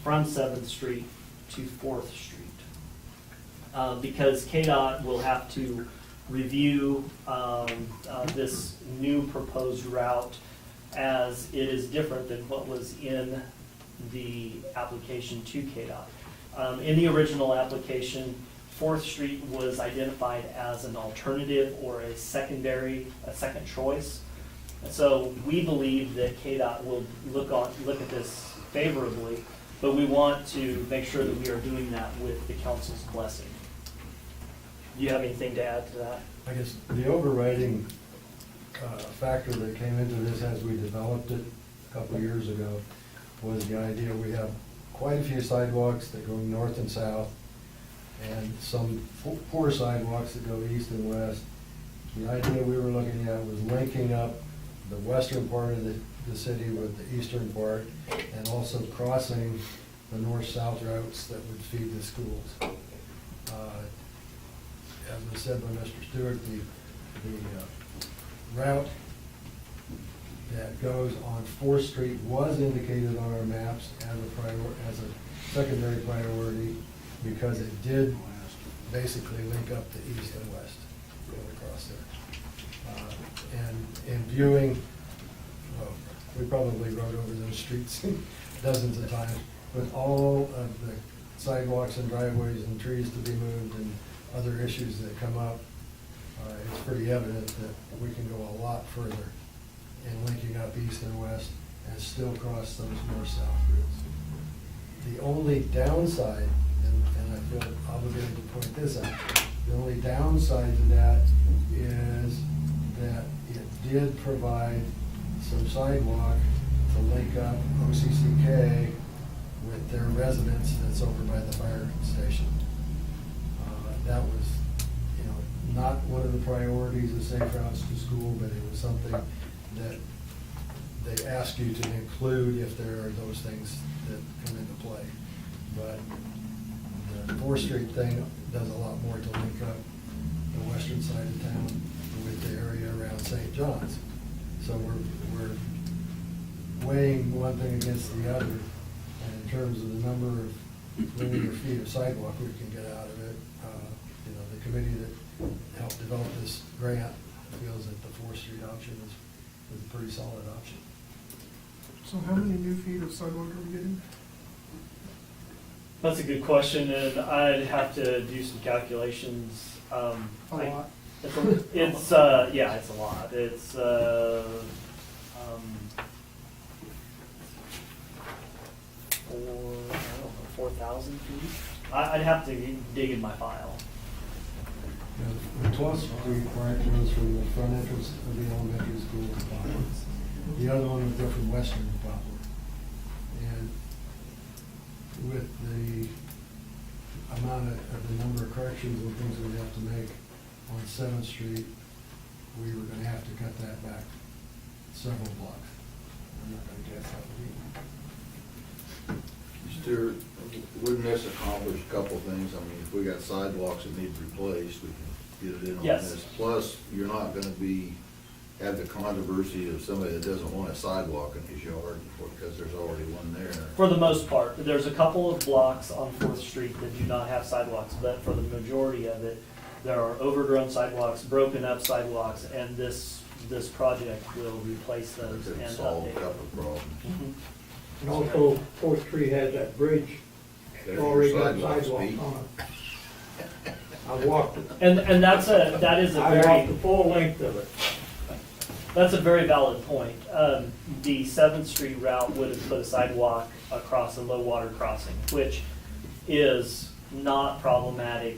from 7th Street to 4th Street. Because KDOT will have to review this new proposed route as it is different than what was in the application to KDOT. In the original application, 4th Street was identified as an alternative or a second choice. And so we believe that KDOT will look at this favorably, but we want to make sure that we are doing that with the council's blessing. Do you have anything to add to that? I guess the overriding factor that came into this as we developed it a couple of years ago was the idea we have quite a few sidewalks that go north and south and some poor sidewalks that go east and west. The idea we were looking at was linking up the western part of the city with the eastern part and also crossing the north-south routes that would feed the schools. As was said by Mr. Stewart, the route that goes on 4th Street was indicated on our maps as a secondary priority because it did basically link up the east and west going across there. And in viewing, well, we probably rode over those streets dozens of times, with all of the sidewalks and driveways and trees to be moved and other issues that come up, it's pretty evident that we can go a lot further in linking up east and west and still cross those north-south routes. The only downside, and I feel obligated to point this out, the only downside to that is that it did provide some sidewalk to link up OCCK with their residence that's over by the fire station. That was, not one of the priorities of Safe Routes to School, but it was something that they ask you to include if there are those things that come into play. But the 4th Street thing does a lot more to link up the western side of town with the area around St. John's. So we're weighing one thing against the other, and in terms of the number of linear feet of sidewalk we can get out of it, the committee that helped develop this grant feels that the 4th Street option is a pretty solid option. So how many new feet of sidewalk are we getting? That's a good question, and I'd have to do some calculations. A lot. It's yeah, it's a lot. It's I don't know, 4,000 feet. I'd have to dig in my file. The 12th Street branch goes from the front entrance of the elementary school to Poplar. The other one would go from Western to Poplar. And with the amount of the number of corrections and things we'd have to make on 7th Street, we were going to have to cut that back several blocks. I'm not going to guess how many. Stuart, wouldn't this accomplish a couple things? I mean, if we got sidewalks that need replaced, we can get it in on Yes. this. Plus, you're not gonna have the controversy of somebody that doesn't want a sidewalk in his yard because there's already one there. For the most part, there's a couple of blocks on 4th Street that do not have sidewalks, but for the majority of it, there are overgrown sidewalks, broken up sidewalks, and this project will replace those That could and solve a update. couple of problems. Mhm. And also, 4th Street has that bridge, There's already your got sidewalks, sidewalks Pete. on it. I walked it. And that is a I walked very, the full length of it. that's a very valid point. The 7th Street route would have put a sidewalk across a low water crossing, which is not problematic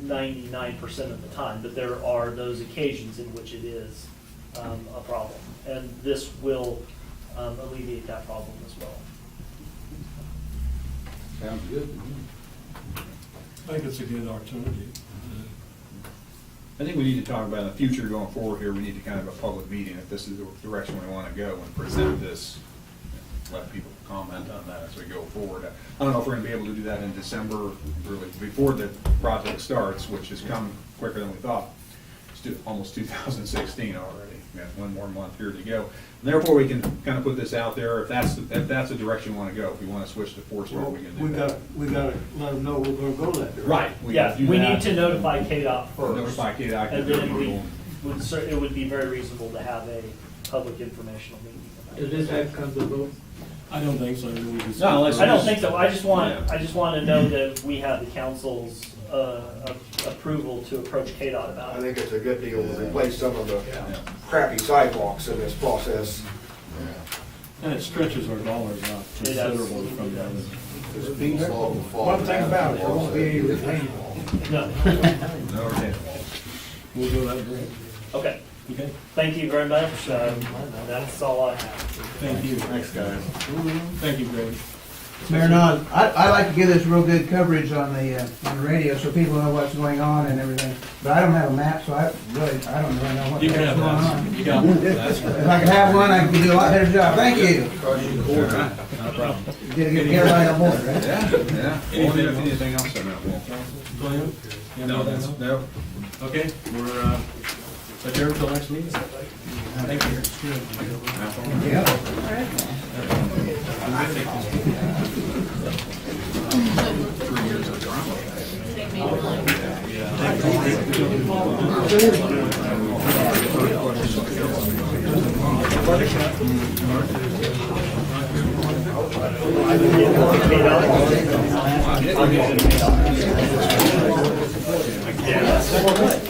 99% of the time, but there are those occasions in which it is a problem. And this will alleviate that problem as well. Sounds good to me. I think it's a good opportunity. I think we need to talk about in the future going forward here, we need to kind of have a public meeting if this is the direction we want to go and present this, let people comment on that as we go forward. I don't know if we're going to be able to do that in December, really, before the project starts, which has come quicker than we thought. It's almost 2016 already. we have one more month here to go. And therefore, we can kind of put this out there, if that's the direction we want to go. If we want to switch to four-star, Well, we can do that. we gotta let them know we're gonna go that direction. Right. Yeah, can do we that. need to notify KDOT first. Notify KDOT, And give then them we approval. it would be very reasonable to have a public informational meeting. about Does it. this have to come to the vote? I don't think so. We just- No, unless- I don't think so, I just want Yeah. to know that we have the council's approval to approach KDOT I about it. think it's a good deal to replace some of the Yeah. crappy sidewalks in this process. And it stretches our dollars out It does. considerably from the other. This beach fall will fall. One thing about it, there won't be any retaining wall. No, No retaining wall. We'll do that, great. okay, Okay, thank you very much, that's all I have. thank you. Thanks, guys. Thank you, Greg. Mayor Nod, I like to give this real good coverage on the radio so people know what's going on and everything. But I don't have a map, so I don't really know what the You can heck's have going that. on. You got it. That's If I could have one, I could do a lot better job. Thank you. Not a problem. Get everybody on board, right? Yeah, yeah. Anything else on that wall? Glenn? You have No, anything else? no. Okay, we're adjourned till next meeting. Thank you. Yeah. KDOT?